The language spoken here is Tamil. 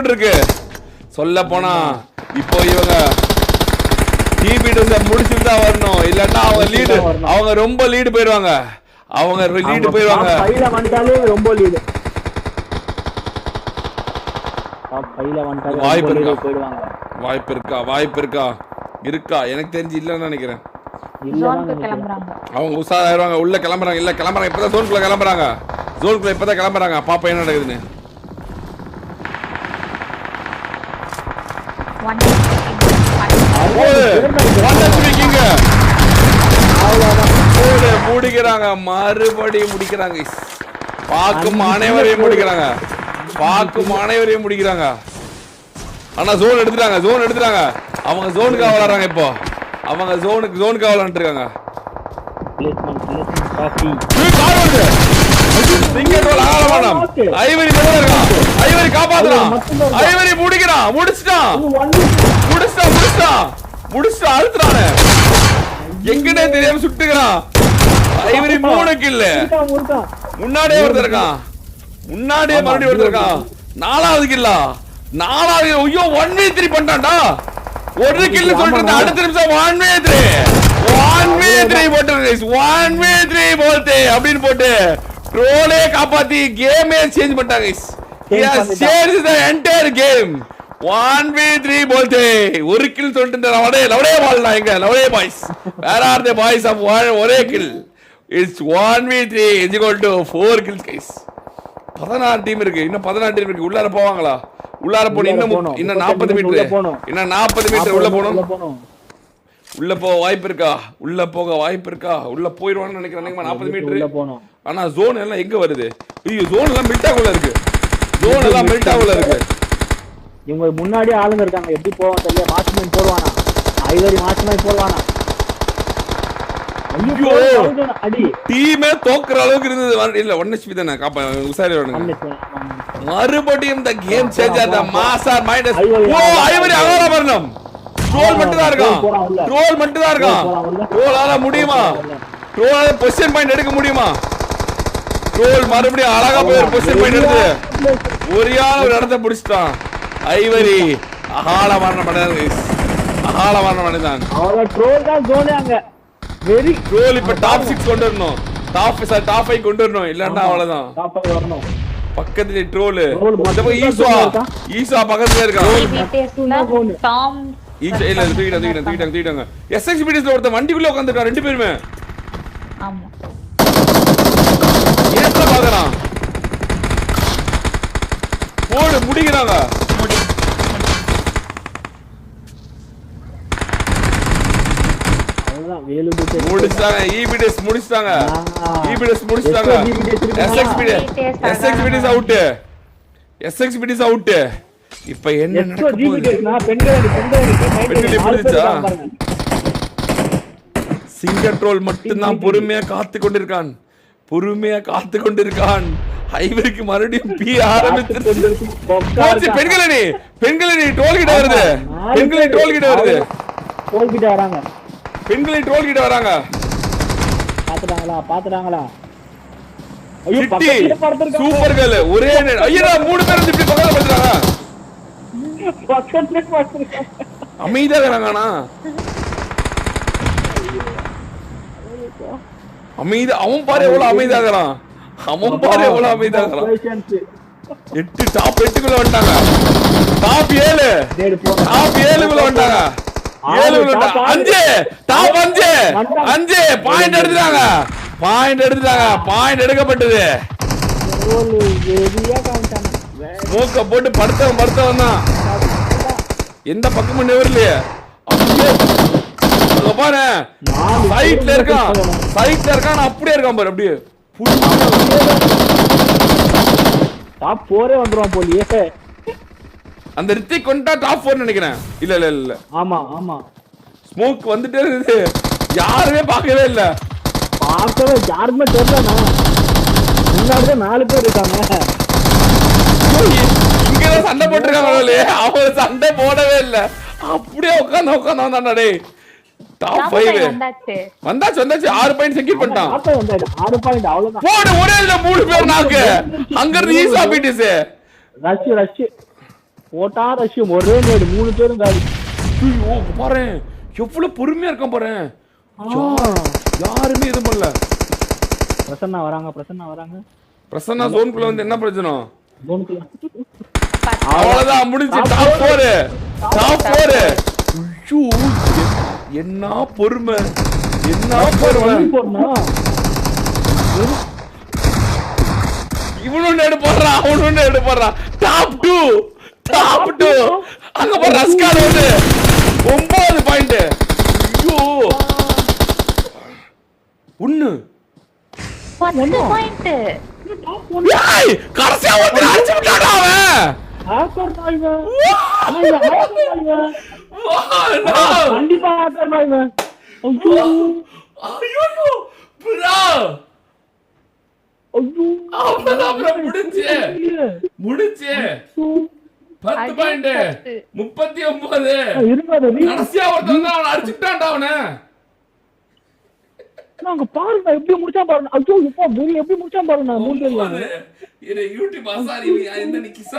போட்டிருக்கு. சொல்ல போனா இப்போ இவங்க டிபிடிஎஸ் முடிச்சுட்டு தான் வரணும். இல்லன்னா அவங்க ரொம்ப லீடு போயிடுவாங்க. பையில வந்துட்டாலே ரொம்ப லீடு. பையில வந்துட்டாலே வாய்ப்பு இருக்கா எனக்கு தெரிஞ்சு இல்லன்னு நினைக்கிறேன். அவங்க உஷாராயிருவாங்க. உள்ள கிளம்புறாங்க. இல்ல கிளம்புறாங்க. இப்பதான் ஜோனுக்குள்ள கிளம்புறாங்க. பாப்பா என்ன நடக்குதுன்னு. முடிக்கிறாங்க. மறுபடியும் முடிக்கிறாங்க. பாக்கும் அனைவரையும் முடிக்கிறாங்க. ஆனா ஜோன் எடுத்துட்டாங்க. அவங்க ஜோனுக்கு விளையாடுறாங்க. இப்போ அவங்க ஜோனுக்கு விளையாண்டுருக்காங்க. ஐவரி காப்பாத்துறான். ஐவரி முடிச்சிட்டான். அழுத்துறானே எங்கன்னே தெரியாம சுட்டுக்கிறான். Ivory 3 kill. முன்னாடியே மறுபடியும் இருக்கான். 4வது கில்லா. ஐயோ 1v3 பண்ணிட்டான்டா. ஒரு கில் சொல்றது அடுத்த நிமிஷம் 1v3 போட்டு அப்படின்னு போட்டு ட்ரோலே காப்பாத்தி கேமே சேஞ்ச் பண்ணிட்டாங்க. He has changed the entire game. 1v3 போல்தே ஒரு கில் சொல்லிட்டு லவடே பால்னா எங்க லவடே boys. Where are the boys of ஒரே kill? It's 1v3 is equal to 4 kills guys. 16 team இருக்கு. இன்னும் 16 டீம் இருக்கு. உள்ளார போவாங்களா? உள்ளார போணும். இன்னும் 40 மீட்டர் உள்ள போணும். உள்ள போக வாய்ப்பு இருக்கா? உள்ள போயிடுவான்னு நினைக்கிறேன். 40 மீட்டர். ஆனா ஜோன் எல்லாம் எங்க வருது? ஐயோ ஜோன் எல்லாம் மில்டாக்குள்ள இருக்கு. இவங்க முன்னாடி ஆளுங்க இருக்காங்க. எப்படி போவான் தெரியல. மாஸ்டர்மைண்ட் போடுவானா? ஐவரி மாஸ்டர்மைண்ட் போடுவானா? ஐயோ அடி டீமே தோக்குற அளவுக்கு இருந்தது. இல்ல 1 HP தானே காப்பா உசாரிவானுங்க. மறுபடியும் இந்த கேம் சேஞ்ச் ஆதா மாசார் மைனஸ். ஓ ஐவரி அகல வரணும். ட்ரோல் மட்டும் தான் இருக்கான். ட்ரோலால முடியுமா? ட்ரோலால பொசிஷன் பாயிண்ட் எடுக்க முடியுமா? ட்ரோல் மறுபடியும் அழகா போய் பொசிஷன் பாயிண்ட் எடுத்து ஒரியான ஒரு இடத்தை பிடிச்சிட்டான். ஐவரி அகால மரணம் அடைந்தான். அவளோட ட்ரோல் தான் ஜோனே அங்க. வெரி ட்ரோல் இப்ப டாப் 6 கொண்டு வரணும். டாப் 5 கொண்டு வரணும். இல்லன்னா அவ்வளவுதான். டாப் 5 வரணும். பக்கத்துல ட்ரோல். ஈசா பக்கத்துல இருக்கான். டாம் ஈசா இல்ல தூக்கிட்டாங்க. எஸ்எக்ஸ்பிடிஸ்ல ஒருத்த வண்டிக்குள்ள உட்கார்ந்துட்டான். 2 பேருமே. ஆமா. ஏத்த பாக்குறான். போடு முடிக்கிறாங்க. முடிச்சாங்க. ஈபிடிஎஸ் முடிச்சாங்க. எஸ்எக்ஸ்பிடிஎஸ் அவுட். இப்ப என்ன நடக்க போகுது? பெண்களை முடிச்சா சிங்கர் ட்ரோல் மட்டும் தான் பொறுமையா காத்து கொண்டிருக்கான். ஐவருக்கு மறுபடியும் பி ஆரம்பிச்சிருச்சு. பெண்களே ட்ரோல் கிட்ட வருது. ட்ரோல் கிட்ட வராங்க. பாத்துட்டாங்களா? Super girl. ஒரே ஐயடா 3 பேர் இப்படி பக்கத்துல பண்றாங்க. அமைதியா இருக்காங்கனா? அவன் பாரு எவ்வளவு அமைதியா இருக்கான். 8 டாப் 8 குள்ள வந்துட்டாங்க. டாப் 7 குள்ள வந்துட்டாங்க. 5 பாயிண்ட் எடுத்துட்டாங்க. பாயிண்ட் எடுக்கப்பட்டது. மூக்க போட்டு படுத்தவன் தான். எந்த பக்கமும் நிவரலையே. பாரு சைட்ல இருக்கான். அப்படியே இருக்கான் பாரு. அப்படியே டாப் 4 வந்துருவான் போலியே. அந்த ரித்திக் கொண்டா டாப் 4 நினைக்கிறேன். இல்ல ஆமா ஸ்மோக் வந்துட்டே இருக்குது. யாருமே பார்க்கவே இல்ல. யாருமே தெரியல. முன்னாடிதான் 4 பேர் இருக்காங்க. இங்கதான் சண்டை போட்டிருக்காங்க. அவங்க சண்டை போடவே இல்ல. அப்படியே உட்காந்து வந்தாண்டா. டேய் டாப் 5 வந்தாச்சு. 6 பாயிண்ட் செக்யூர் பண்ணிட்டான். 6 பாயிண்ட் அவ்வளவுதான். போடு ஒரே 3 பேர் நாக்கு. அங்க இருந்து ஈசா பீட்டிஸ் ரஷ் போட்டா ரஷ்யம் ஒரே நேடு 3 பேரும் காலி. ஐயோ பாரு எவ்வளவு பொறுமையா இருக்கான் பாரு. யாருமே இது பண்ணல. பிரசன்னா வராங்க. பிரசன்னா ஜோனுக்குள்ள வந்து என்ன பிரச்சனை? ஜோனுக்குள்ள அவ்வளவுதான் முடிஞ்சு. டாப் 4. ஐயோ என்ன பொறுமை, என்ன பொறுமை. இவனும் நேடு போடுறான், அவனும் நேடு போடுறான். டாப் 2 அங்க போற ரஸ்கால் வந்து 9 பாயிண்ட். ஐயோ 1 பாயிண்ட். ஏய் கடைசியா வந்து அடிச்சு விட்டாடா அவன். ஆக்கர் நாய்ங்க. கண்டிப்பா ஆக்கர் நாய்ங்க. ஐயோ ப்ரோ அப்புறம் முடிச்சு 10 பாயிண்ட் 39. கடைசியா ஒருத்தன் அவன் அடிச்சுட்டான்டா அவனை. நாங்க பாருங்க எப்படி முடிச்சா பாருங்க. ஐயோ இப்போ எப்படி முடிச்சா பாருங்க. 3 பேர் யூடியூப் அசாரி இந்த நீ கிசா